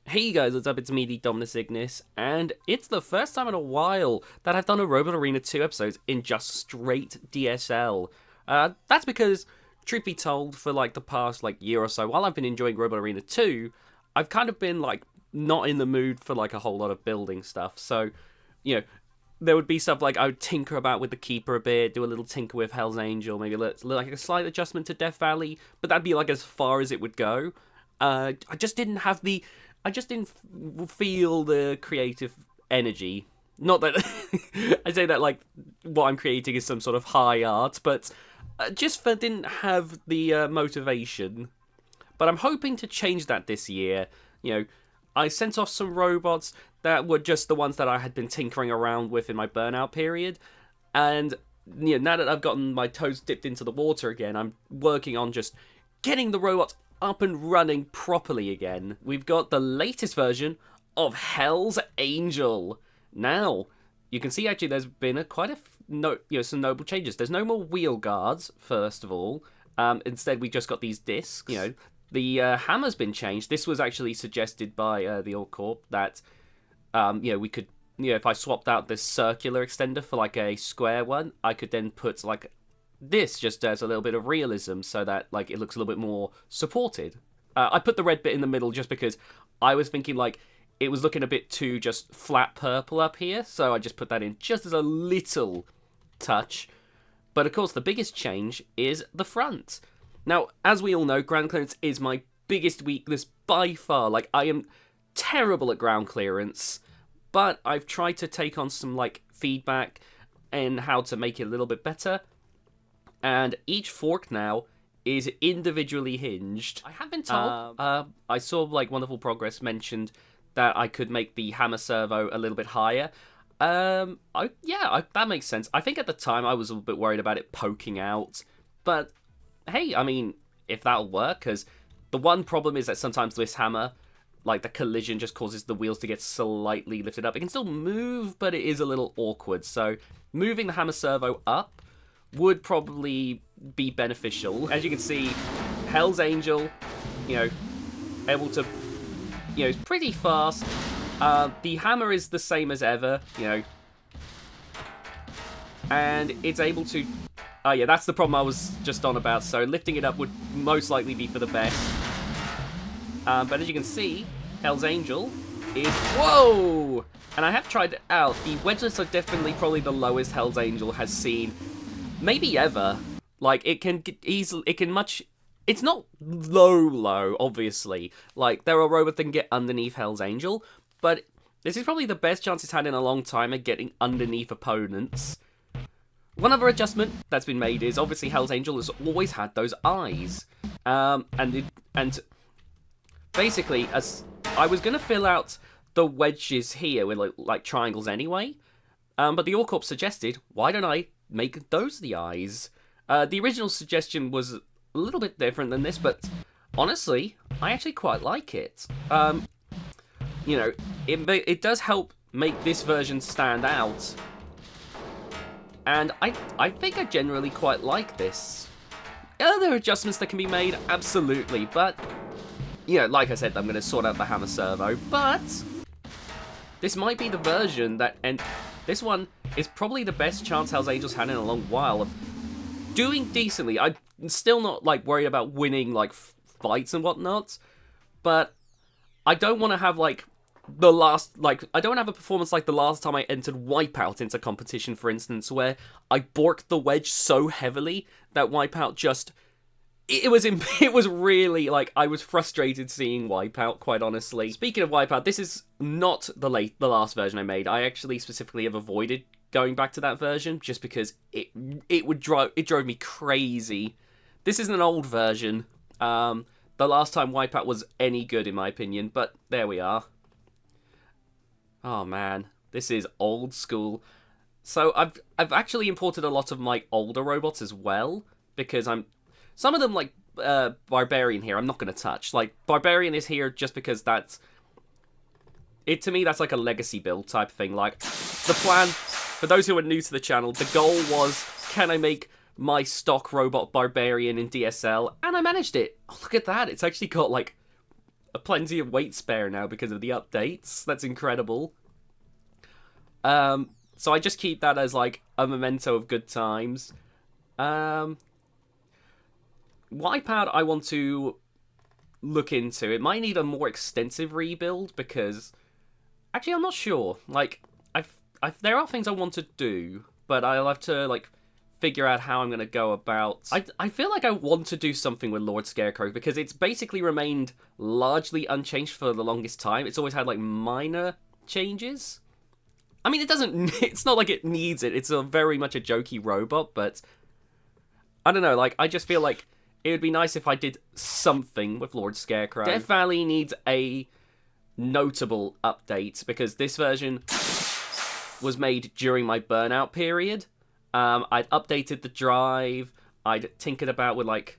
Hey guys, what's up? It's me, TheDominusIgnis, and it's the first time in a while that I've done a Robot Arena 2 episodes in just straight DSL. That's because, truth be told, for like the past year or so, while I've been enjoying Robot Arena 2, I've kind of been not in the mood for a whole lot of building stuff. So, there would be stuff like I would tinker about with the Keeper a bit, do a little tinker with Hell's Angel, maybe a slight adjustment to Death Valley, but that'd be as far as it would go. I just didn't feel the creative energy. Not that I say that what I'm creating is some sort of high art, but didn't have the motivation. But I'm hoping to change that this year. I sent off some robots that were just the ones that I had been tinkering around with in my burnout period, and now that I've gotten my toes dipped into the water again, I'm working on just getting the robots up and running properly again. We've got the latest version of Hell's Angel. Now, you can see actually there's been some notable changes. There's no more wheel guards, first of all. Instead, we just got these discs. The hammer's been changed. This was actually suggested by the Orc Corp that, we could, if I swapped out this circular extender for a square one, I could then put this just as a little bit of realism so that it looks a little bit more supported. I put the red bit in the middle just because I was thinking it was looking a bit too just flat purple up here, so I just put that in just as a little touch. But of course the biggest change is the front. Now, as we all know, ground clearance is my biggest weakness by far. I am terrible at ground clearance, but I've tried to take on some feedback and how to make it a little bit better. And each fork now is individually hinged. I have been told. I saw Wonderful Progress mentioned that I could make the hammer servo a little bit higher. That makes sense. I think at the time I was a little bit worried about it poking out, but hey, I mean, if that'll work, because the one problem is that sometimes this hammer, the collision just causes the wheels to get slightly lifted up. It can still move, but it is a little awkward. So moving the hammer servo up would probably be beneficial. As you can see, Hell's Angel, able to, it's pretty fast. The hammer is the same as ever, and it's able to, that's the problem I was just on about, so lifting it up would most likely be for the best. But as you can see, Hell's Angel is, whoa! And I have tried it out. The wedgelets are definitely probably the lowest Hell's Angel has seen, maybe ever. It's not low, obviously. There are robots that can get underneath Hell's Angel, but this is probably the best chance it's had in a long time at getting underneath opponents. One other adjustment that's been made is, obviously, Hell's Angel has always had those eyes. And basically, as I was going to fill out the wedges here with, triangles anyway, but the Orc Corp suggested, why don't I make those the eyes? The original suggestion was a little bit different than this, but honestly, I actually quite like it. It does help make this version stand out, and I think I generally quite like this. Are there adjustments that can be made? Absolutely, but, like I said, I'm going to sort out the hammer servo, but this might be the version that, and this one is probably the best chance Hell's Angel's had in a long while of doing decently. I'm still not, worried about winning, fights and whatnot, but I don't want to have, I don't want to have a performance like the last time I entered Wipeout into competition, for instance, where I borked the wedge so heavily that Wipeout just, it was really, I was frustrated seeing Wipeout, quite honestly. Speaking of Wipeout, this is not the last version I made. I actually specifically have avoided going back to that version, just because it drove me crazy. This is an old version. The last time Wipeout was any good, in my opinion, but there we are. Oh man, this is old school. So I've actually imported a lot of my older robots as well, because some of them, Barbarian here, I'm not going to touch. Barbarian is here just because to me, that's a legacy build type thing. The plan, for those who are new to the channel, the goal was, can I make my stock robot Barbarian in DSL? And I managed it. Oh, look at that. It's actually got, plenty of weight spare now because of the updates. That's incredible. So I just keep that as like a memento of good times. Wipeout I want to look into. It might need a more extensive rebuild because actually I'm not sure. Like there are things I want to do, but I'll have to like figure out how I'm going to go about. I feel like I want to do something with Lord Scarecrow because it's basically remained largely unchanged for the longest time. It's always had like minor changes. I mean, it's not like it needs it. It's very much a jokey robot, but I don't know, like, I just feel like it would be nice if I did something with Lord Scarecrow. Death Valley needs a notable update because this version was made during my burnout period. I'd updated the drive. I'd tinkered about with, like,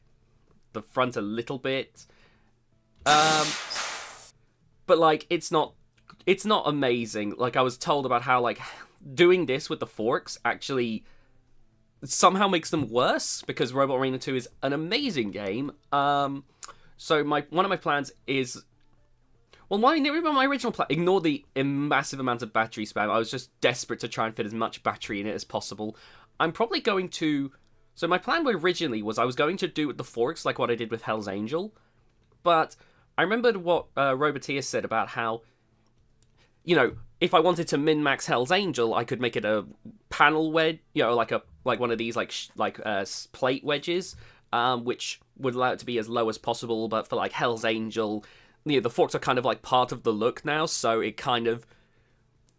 the front a little bit. But, like, it's not amazing. Like, I was told about how, like, doing this with the forks actually somehow makes them worse, because Robot Arena 2 is an amazing game. So one of my plans is... Well, my original plan... Ignore the massive amount of battery spam. I was just desperate to try and fit as much battery in it as possible. I'm probably going to... So my plan originally was I was going to do with the forks like what I did with Hell's Angel. But I remembered what Roboteer said about how... You know, if I wanted to min-max Hell's Angel, I could make it a panel wedge, you know, like one of these plate wedges, which would allow it to be as low as possible. But for like Hell's Angel, you know, the forks are kind of like part of the look now, so it kind of,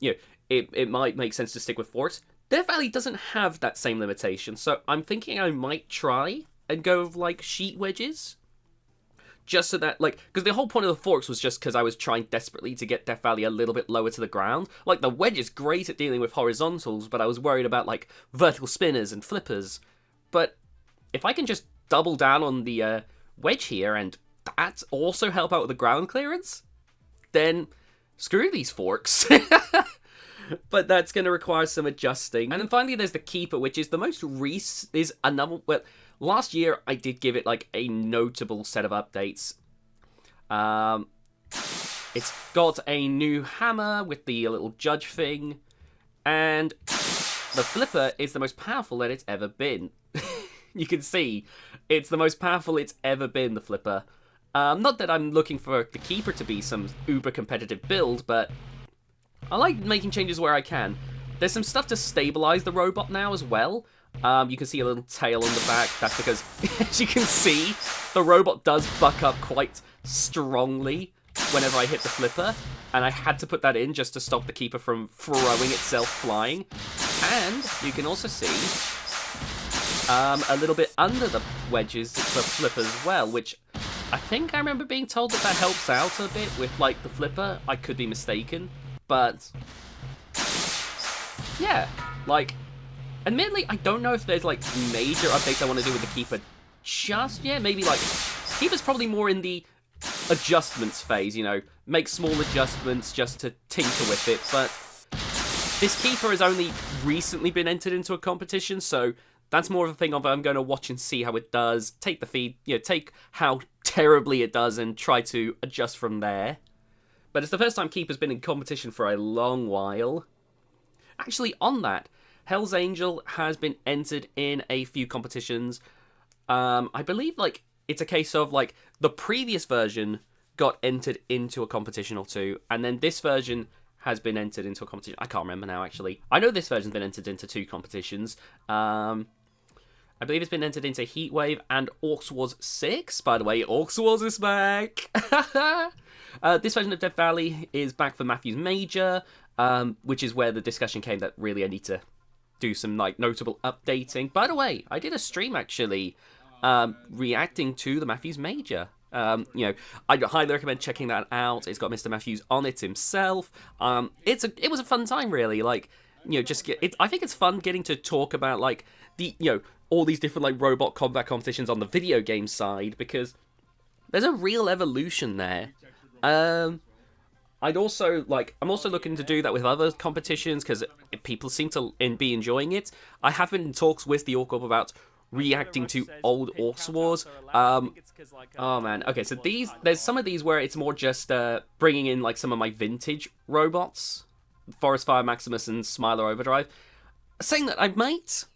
you know, it might make sense to stick with forks. Death Valley doesn't have that same limitation, so I'm thinking I might try and go with like sheet wedges. Just so that, like, because the whole point of the forks was just because I was trying desperately to get Death Valley a little bit lower to the ground. Like, the wedge is great at dealing with horizontals, but I was worried about, like, vertical spinners and flippers. But if I can just double down on the wedge here and that also help out with the ground clearance, then screw these forks. But that's going to require some adjusting. And then finally there's the Keeper, which is the most is another... Well, last year, I did give it, like, a notable set of updates. It's got a new hammer with the little judge thing, and the flipper is the most powerful that it's ever been. You can see, it's the most powerful it's ever been, the flipper. Not that I'm looking for the Keeper to be some uber-competitive build, but I like making changes where I can. There's some stuff to stabilize the robot now as well. You can see a little tail on the back. That's because, as you can see, the robot does buck up quite strongly whenever I hit the flipper. And I had to put that in just to stop the Keeper from throwing itself flying. And you can also see a little bit under the wedges, the flipper as well, which I think I remember being told that helps out a bit with, like, the flipper. I could be mistaken. But, yeah, like... Admittedly, I don't know if there's, like, major updates I want to do with the Keeper just yet. Maybe, like, Keeper's probably more in the adjustments phase, you know. Make small adjustments just to tinker with it. But this Keeper has only recently been entered into a competition, so that's more of a thing of I'm going to watch and see how it does. Take the feed, you know, take how terribly it does and try to adjust from there. But it's the first time Keeper's been in competition for a long while. Actually, on that... Hell's Angel has been entered in a few competitions. I believe, like, it's a case of, like, the previous version got entered into a competition or two, and then this version has been entered into a competition. I can't remember now, actually. I know this version's been entered into 2 competitions. I believe it's been entered into Heatwave and Orcs Wars 6. By the way, Orcs Wars is back! This version of Death Valley is back for Matthew's Major, which is where the discussion came that really I need to do some, like, notable updating. By the way, I did a stream, actually, reacting to the Matthews Major. You know, I'd highly recommend checking that out. It's got Mr. Matthews on it himself. It was a fun time, really. Like, you know, I think it's fun getting to talk about, like, you know, all these different, like, robot combat competitions on the video game side, because there's a real evolution there. I'm also looking to do that with other competitions, because people seem to be enjoying it. I have been in talks with the Orc Corp about reacting to old Orcs Wars. Oh man, okay, so there's some of these where it's more just bringing in like some of my vintage robots, Forest Fire Maximus and Smiler Overdrive, saying that I might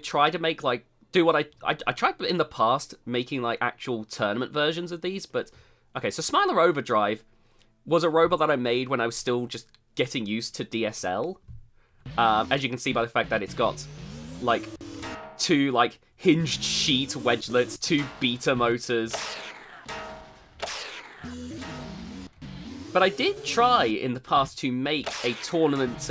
try to make like do what I tried in the past making like actual tournament versions of these, but okay, so Smiler Overdrive was a robot that I made when I was still just getting used to DSL. As you can see by the fact that it's got like 2 like hinged sheet wedgelets, 2 beta motors. But I did try in the past to make a tournament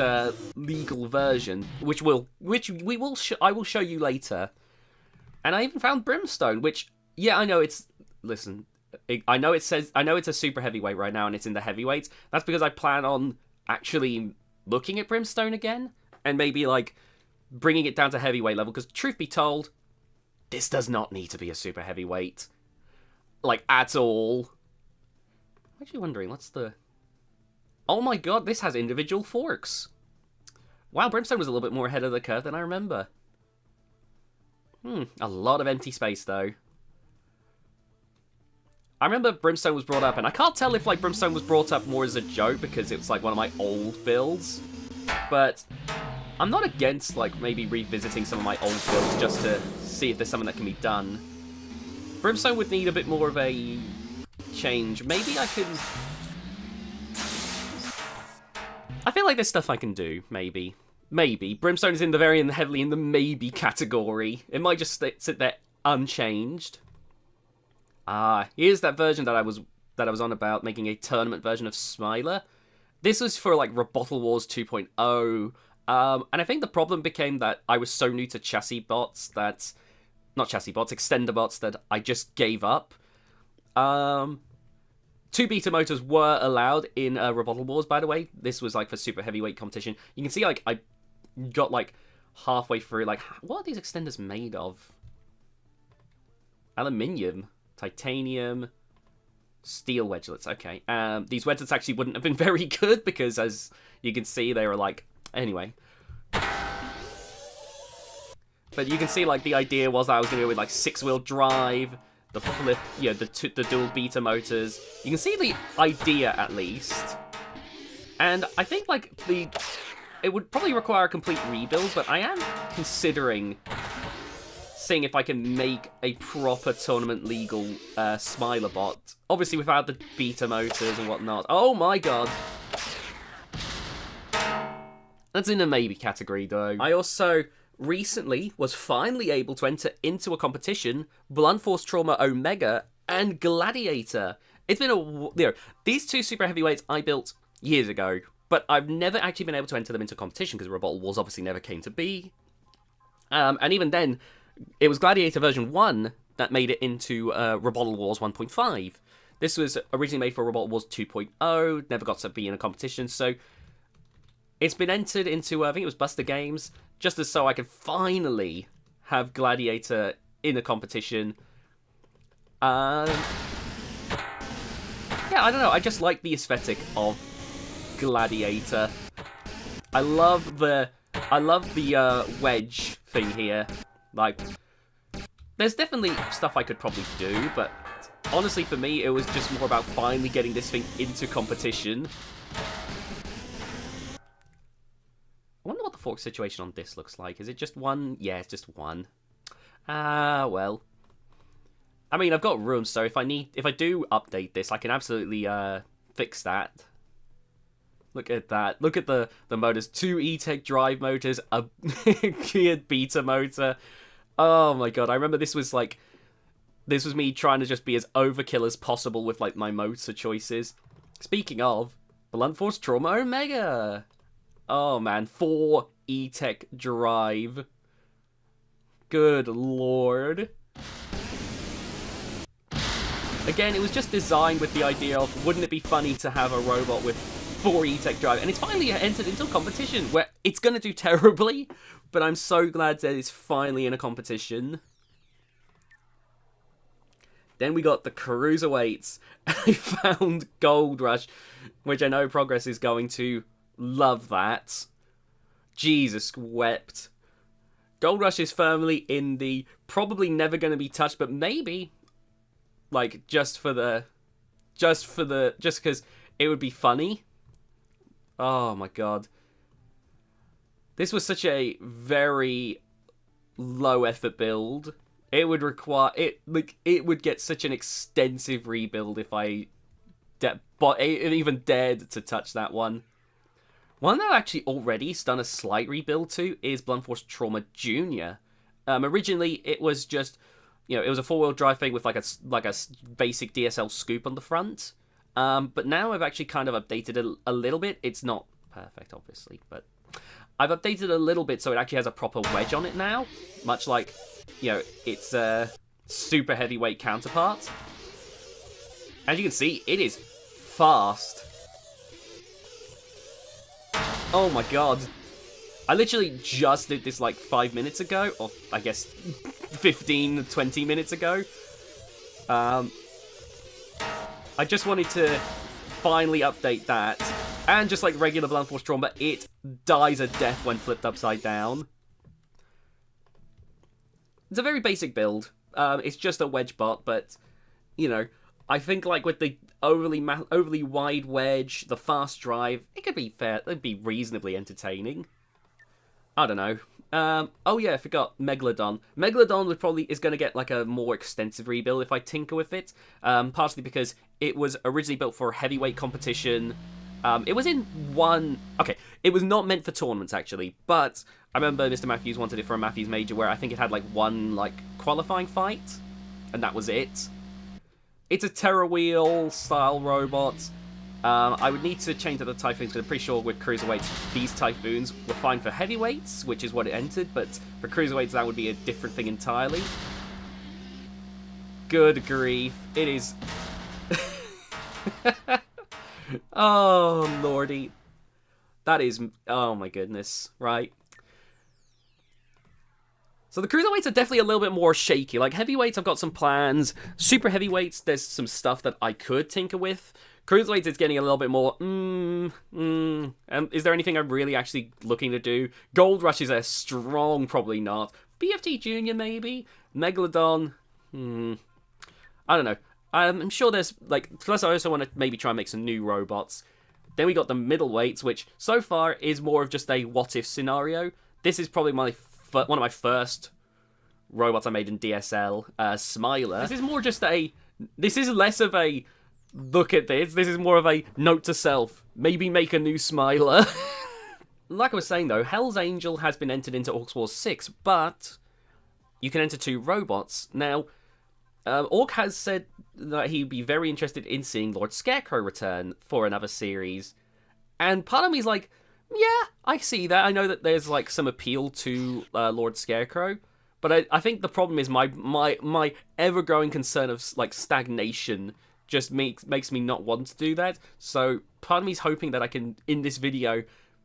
legal version, which I will show you later. And I even found Brimstone, which yeah, I know it's I know it's a super heavyweight right now and it's in the heavyweights. That's because I plan on actually looking at Brimstone again and maybe like bringing it down to heavyweight level, because truth be told, this does not need to be a super heavyweight, like, at all. I'm actually wondering, what's the... Oh my god, this has individual forks. Wow, Brimstone was a little bit more ahead of the curve than I remember. A lot of empty space, though. I remember Brimstone was brought up, and I can't tell if, like, Brimstone was brought up more as a joke because it was, like, one of my old builds, but I'm not against, like, maybe revisiting some of my old builds just to see if there's something that can be done. Brimstone would need a bit more of a change. Maybe I can... I feel like there's stuff I can do, maybe. Maybe. Brimstone is heavily in the maybe category. It might just sit there unchanged. Here's that version that I was on about, making a tournament version of Smiler. This was for, like, Rebottle Wars 2.0. And I think the problem became that I was so new to chassis bots that... Not chassis bots, extender bots, that I just gave up. 2 beta motors were allowed in Rebottle Wars, by the way. This was, like, for super heavyweight competition. You can see, like, I got, like, halfway through, like, what are these extenders made of? Aluminium, titanium, steel wedgelets, okay. These wedgelets actually wouldn't have been very good because, as you can see, they were, like... Anyway. But you can see, like, the idea was that I was going to go with, like, 6-wheel drive, the flip, you know, the dual beta motors. You can see the idea, at least. And I think, like, it would probably require a complete rebuild, but I am considering seeing if I can make a proper tournament legal Smiler bot. Obviously without the beta motors and whatnot. Oh my god. That's in the maybe category, though. I also recently was finally able to enter into a competition, Blunt Force Trauma Omega and Gladiator. It's been these 2 super heavyweights I built years ago, but I've never actually been able to enter them into competition because Rebottle Wars obviously never came to be. And even then, it was Gladiator version 1 that made it into Rebottle Wars 1.5. This was originally made for Rebottle Wars 2.0, never got to be in a competition, so it's been entered into, I think it was Buster Games, just as so I could finally have Gladiator in a competition. Yeah, I don't know, I just like the aesthetic of Gladiator. I love the wedge thing here. Like, there's definitely stuff I could probably do, but honestly for me it was just more about finally getting this thing into competition. I wonder what the fork situation on this looks like. Is it just one? Yeah, it's just one. Well. I mean, I've got room, so if I do update this, I can absolutely fix that. Look at that. Look at the motors. 2 E-Tech drive motors, a geared beta motor. Oh my god, I remember this was me trying to just be as overkill as possible with, like, my motor choices. Speaking of, Blunt Force Trauma Omega. Oh man, 4 E-Tech drive. Good lord. Again, it was just designed with the idea of, wouldn't it be funny to have a robot with 4 E-Tech drive? And it's finally entered into a competition where it's going to do terribly, but I'm so glad that it's finally in a competition. Then we got the Cruiserweights. I found Gold Rush, which I know Progress is going to love that. Jesus wept. Gold Rush is firmly in the probably never going to be touched, but maybe, like, just because it would be funny. Oh my god. This was such a very low effort build. It would require it would get such an extensive rebuild if I even dared to touch that one. One that I've actually already done a slight rebuild to is Blunt Force Trauma Junior. Originally it was just, it was a 4-wheel drive thing with like a basic DSL scoop on the front. But now I've actually kind of updated it a little bit. It's not perfect, obviously, but I've updated a little bit so it actually has a proper wedge on it now, much like, its super heavyweight counterpart. As you can see, it is fast. Oh my god. I literally just did this like 5 minutes ago, or I guess 15, 20 minutes ago. I just wanted to finally update that. And just like regular Blunt Force Trauma, it dies a death when flipped upside down. It's a very basic build. It's just a wedge bot, but, I think like with the overly wide wedge, the fast drive, it could be fair. It'd be reasonably entertaining. I don't know. Oh yeah, I forgot Megalodon. Megalodon is going to get like a more extensive rebuild if I tinker with it. Partially because it was originally built for a heavyweight competition. It was in one... Okay, it was not meant for tournaments, actually, but I remember Mr. Matthews wanted it for a Matthews Major where I think it had, like, one, like, qualifying fight, and that was it. It's a Terror Wheel-style robot. I would need to change up the Typhoons, because I'm pretty sure with Cruiserweights, these Typhoons were fine for heavyweights, which is what it entered, but for Cruiserweights, that would be a different thing entirely. Good grief. It is... Oh, lordy. That is... Oh, my goodness. Right. So the Cruiserweights are definitely a little bit more shaky. Like, heavyweights, I've got some plans. Super heavyweights, there's some stuff that I could tinker with. Cruiserweights, it's getting a little bit more... is there anything I'm really actually looking to do? Gold Rush is a strong probably not. BFT Junior, maybe? Megalodon? I don't know. I'm sure there's, like, plus I also want to maybe try and make some new robots. Then we got the middleweights, which so far is more of just a what-if scenario. This is probably one of my first robots I made in DSL, Smiler. This is more just this is less of a, look at this, this is more of a note to self, maybe make a new Smiler. Like I was saying though, Hell's Angel has been entered into Orcs Wars 6, but you can enter 2 robots. Now, Orc has said that he'd be very interested in seeing Lord Scarecrow return for another series. And part of me's like, yeah, I see that. I know that there's like some appeal to Lord Scarecrow. But I think the problem is my ever-growing concern of like stagnation just makes me not want to do that. So part of me's hoping that I can, in this video,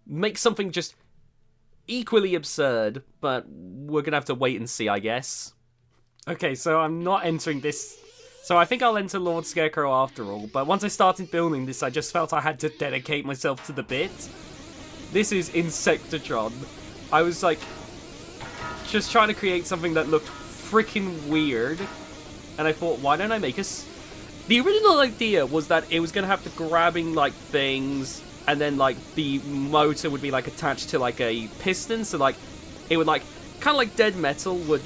make something just equally absurd. But we're going to have to wait and see, I guess. Okay, so I'm not entering this. So I think I'll enter Lord Scarecrow after all, but once I started building this, I just felt I had to dedicate myself to the bit. This is Insectatron. I was like, just trying to create something that looked freaking weird, and I thought, why don't I make the original idea was that it was going to have the grabbing, like, things, and then, like, the motor would be, like, attached to, like, a piston, so, like, it would, like, kind of like Dead Metal would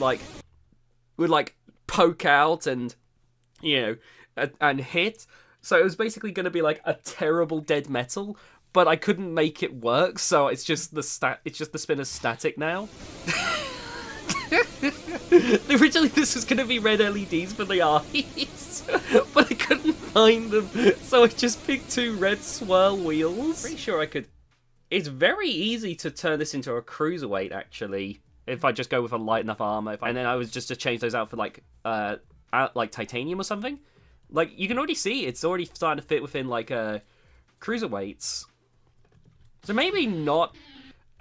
poke out and, and hit. So it was basically going to be like a terrible Dead Metal, but I couldn't make it work, so it's just the spinner's static now. Originally this was going to be red LEDs for the eyes, but I couldn't find them, so I just picked 2 red swirl wheels. Pretty sure I could... It's very easy to turn this into a cruiserweight, actually. If I just go with a light enough armor, and then I was just to change those out for like titanium or something. Like, you can already see it's already starting to fit within like cruiserweights. So maybe not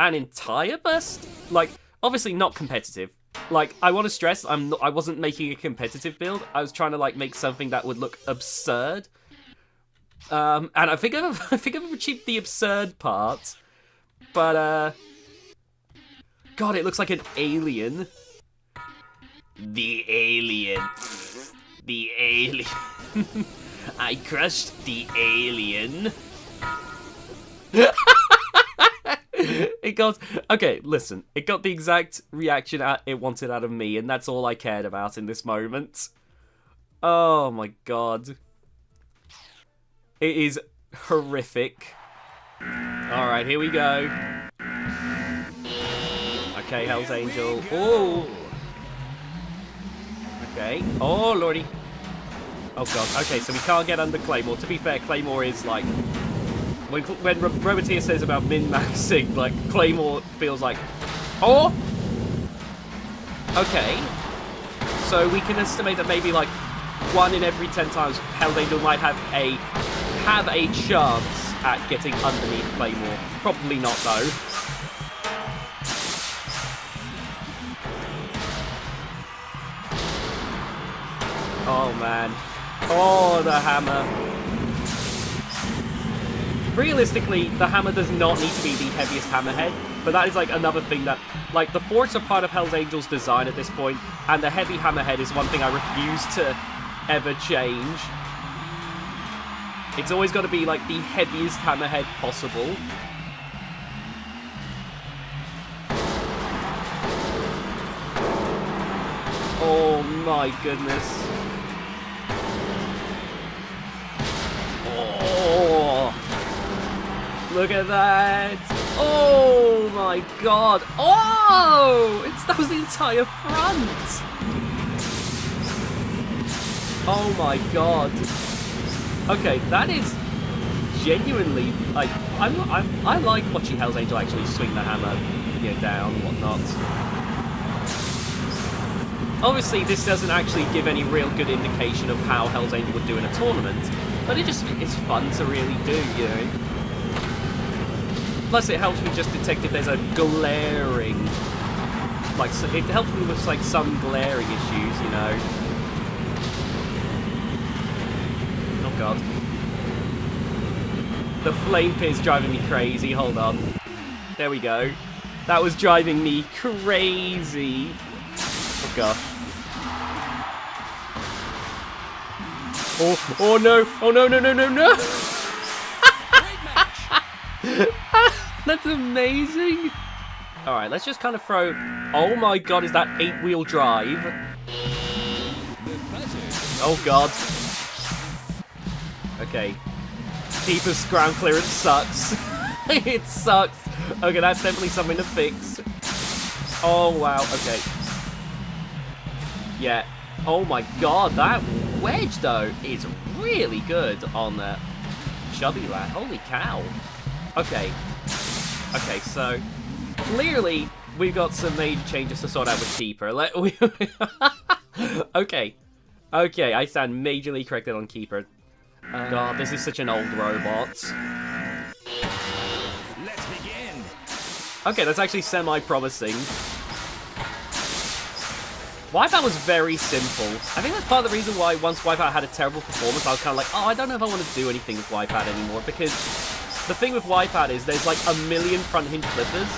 an entire bust. Like, obviously not competitive. Like, I want to stress, I wasn't making a competitive build. I was trying to like make something that would look absurd. And I think I've achieved the absurd part, but God, it looks like an alien. The alien. The alien. I crushed the alien. It got... Okay, listen. It got the exact reaction it wanted out of me, and that's all I cared about in this moment. Oh my god. It is horrific. Alright, here we go. Okay, Hell's Angel. Oh! Okay. Oh, lordy. Oh god. Okay, so we can't get under Claymore. To be fair, Claymore is like... When Roboteer says about min-maxing, like, Claymore feels like... Oh! Okay. So we can estimate that maybe, like, 1 in every 10 times Hell's Angel might have a chance at getting underneath Claymore. Probably not, though. Oh, man. Oh, the hammer. Realistically, the hammer does not need to be the heaviest hammerhead, but that is, like, another thing that... Like, the forks are part of Hell's Angel's design at this point, and the heavy hammerhead is one thing I refuse to ever change. It's always got to be, like, the heaviest hammerhead possible. Oh, my goodness. Oh! Look at that! Oh my god! Oh! That was the entire front! Oh my god! Okay, that is genuinely like I like watching Hell's Angel actually swing the hammer, you know, down and whatnot. Obviously, this doesn't actually give any real good indication of how Hell's Angel would do in a tournament, but it's fun to really do, you know. Plus, it helps me just detect if there's a glaring, like, it helps me with, like, some glaring issues, you know. Oh, God. The flame pit is driving me crazy. Hold on. There we go. That was driving me crazy. Oh, God. Oh, no. Oh, no, no, no, no, no. That's amazing. All right, let's just kind of throw... Oh my god, is that 8-wheel drive? Oh god. Okay. Keeper's ground clearance sucks. It sucks. Okay, that's definitely something to fix. Oh wow, okay. Yeah. Oh my god, that wedge though is really good on the chubby lad. Holy cow. Okay. Okay, so clearly we've got some major changes to sort out with Keeper. Okay. Okay, I stand majorly corrected on Keeper. God, this is such an old robot. Let's begin. Okay, that's actually semi-promising. Wipeout was very simple. I think that's part of the reason why once Wipeout had a terrible performance, I was kind of like, oh, I don't know if I want to do anything with Wipeout anymore, because the thing with Wipeout is there's like a million front hinge flippers,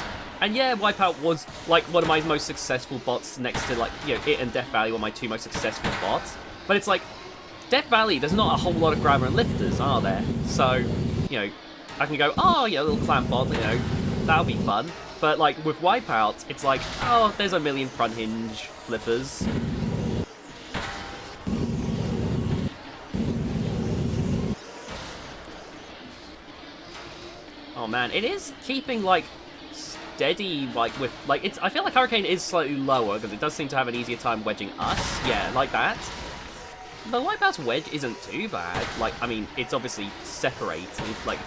and yeah, Wipeout was like one of my most successful bots next to, like, you know, it and Death Valley were my two most successful bots, but it's like, Death Valley, there's not a whole lot of grabber and lifters, are there? So, you know, I can go, oh, yeah, a little clamp bot, you know, that'll be fun. But, like, with Wipeout, it's like, oh, there's a million front hinge flippers. Oh, man, it is keeping, like, steady, like, with, like, it's, I feel like Hurricane is slightly lower, because it does seem to have an easier time wedging us. Yeah, like that. The Wipeout's wedge isn't too bad. Like, I mean, it's obviously separated, like,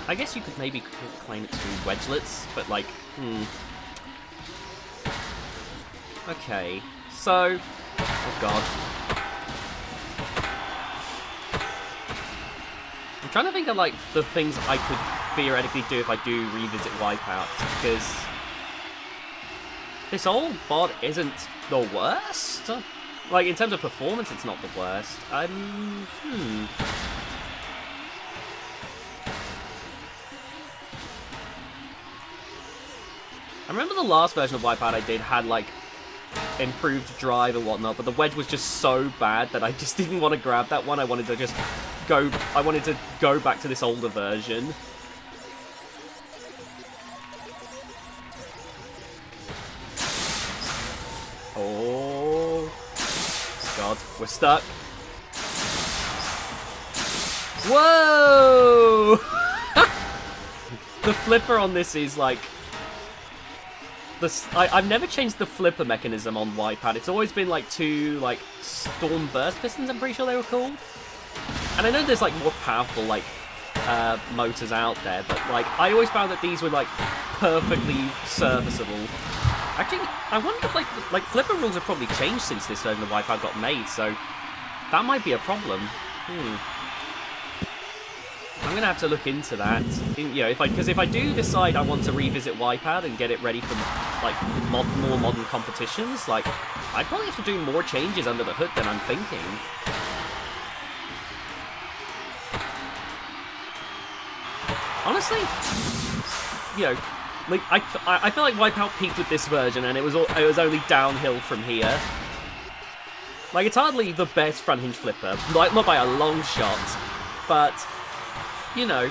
I guess you could maybe claim it to wedgelets, but, like, Okay, so... Oh, God. I'm trying to think of, like, the things I could theoretically do if I do revisit Wipeout, because... This old bot isn't the worst. Like, in terms of performance, it's not the worst. I remember the last version of Wipeout I did had, like, improved drive and whatnot, but the wedge was just so bad that I just didn't want to grab that one. I wanted to just go... I wanted to go back to this older version. Oh... God, we're stuck. Whoa! The flipper on this is, like... I've never changed the flipper mechanism on Wipeout. It's always been like 2 like storm burst pistons, I'm pretty sure they were called. And I know there's like more powerful like motors out there, but like I always found that these were like perfectly serviceable. Actually, I wonder if like flipper rules have probably changed since this version of Wipeout got made, so that might be a problem. I'm gonna have to look into that. You know, because if I do decide I want to revisit Wipeout and get it ready for like more modern competitions, like I'd probably have to do more changes under the hood than I'm thinking. Honestly, you know, like I feel like Wipeout peaked with this version, and it was only downhill from here. Like it's hardly the best front hinge flipper, like not by a long shot, but. You know,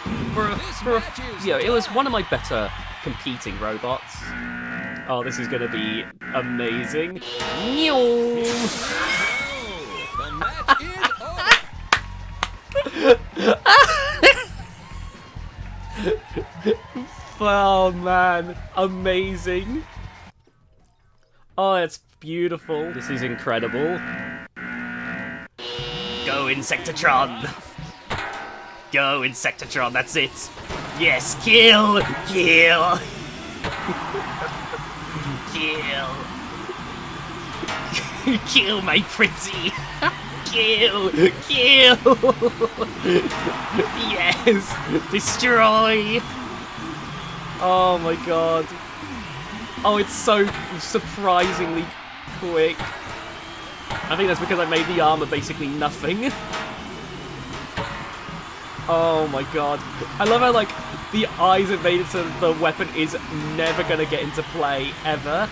you know, it was one of my better competing robots. Oh, this is going to be amazing. Oh, man. Amazing. Oh, it's beautiful. This is incredible. Go, Insectatron. Go, Insectatron, that's it. Yes, kill! Kill! Kill! Kill my pretty! Kill! Kill! Yes! Destroy! Oh my god. Oh, it's so surprisingly quick. I think that's because I made the armor basically nothing. Oh my god. I love how, like, the eyes have made it so the weapon is never gonna get into play, ever.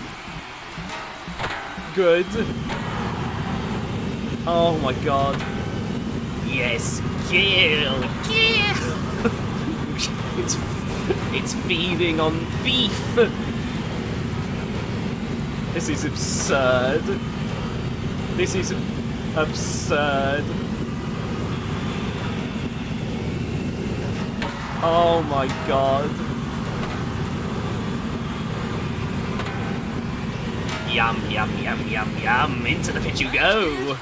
Good. Oh my god. Yes. Kill! Kill! It's feeding on beef! This is absurd. This is absurd. Oh my god. Yum, yum, yum, yum, yum. Into the pit you go.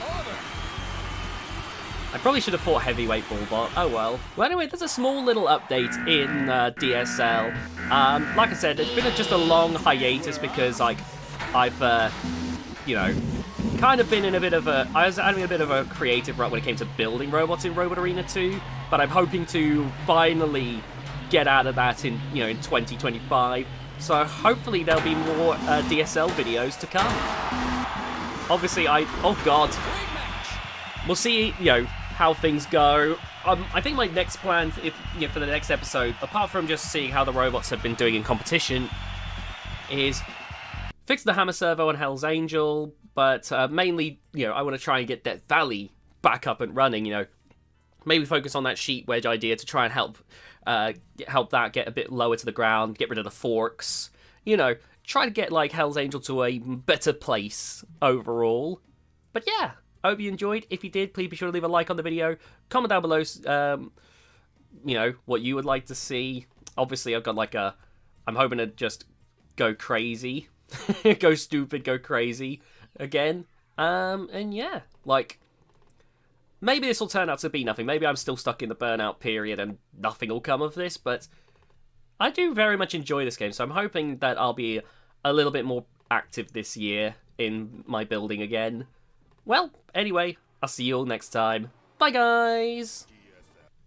I probably should have fought Heavyweight Bullbot. Oh well. Well, anyway, there's a small little update in DSL. Like I said, it's been just a long hiatus because, like, I've, you know, kind of been in a bit of a... I was having a bit of a creative rut when it came to building robots in Robot Arena 2, but I'm hoping to finally get out of that in, you know, in 2025. So hopefully there'll be more DSL videos to come. Obviously, oh god. We'll see, you know, how things go. I think my next plan, for the next episode, apart from just seeing how the robots have been doing in competition, is fix the hammer servo on Hell's Angel, but mainly, you know, I want to try and get Death Valley back up and running, you know. Maybe focus on that sheet wedge idea to try and help that get a bit lower to the ground, get rid of the forks, you know, try to get, like, Hell's Angel to a better place overall. But yeah, I hope you enjoyed. If you did, please be sure to leave a like on the video. Comment down below, you know, what you would like to see. Obviously, I've got, like, I'm hoping to just go crazy. Go stupid, go crazy again. And yeah, like, maybe this will turn out to be nothing. Maybe I'm still stuck in the burnout period and nothing will come of this, but I do very much enjoy this game, so I'm hoping that I'll be a little bit more active this year in my building again. Well, anyway, I'll see you all next time. Bye, guys!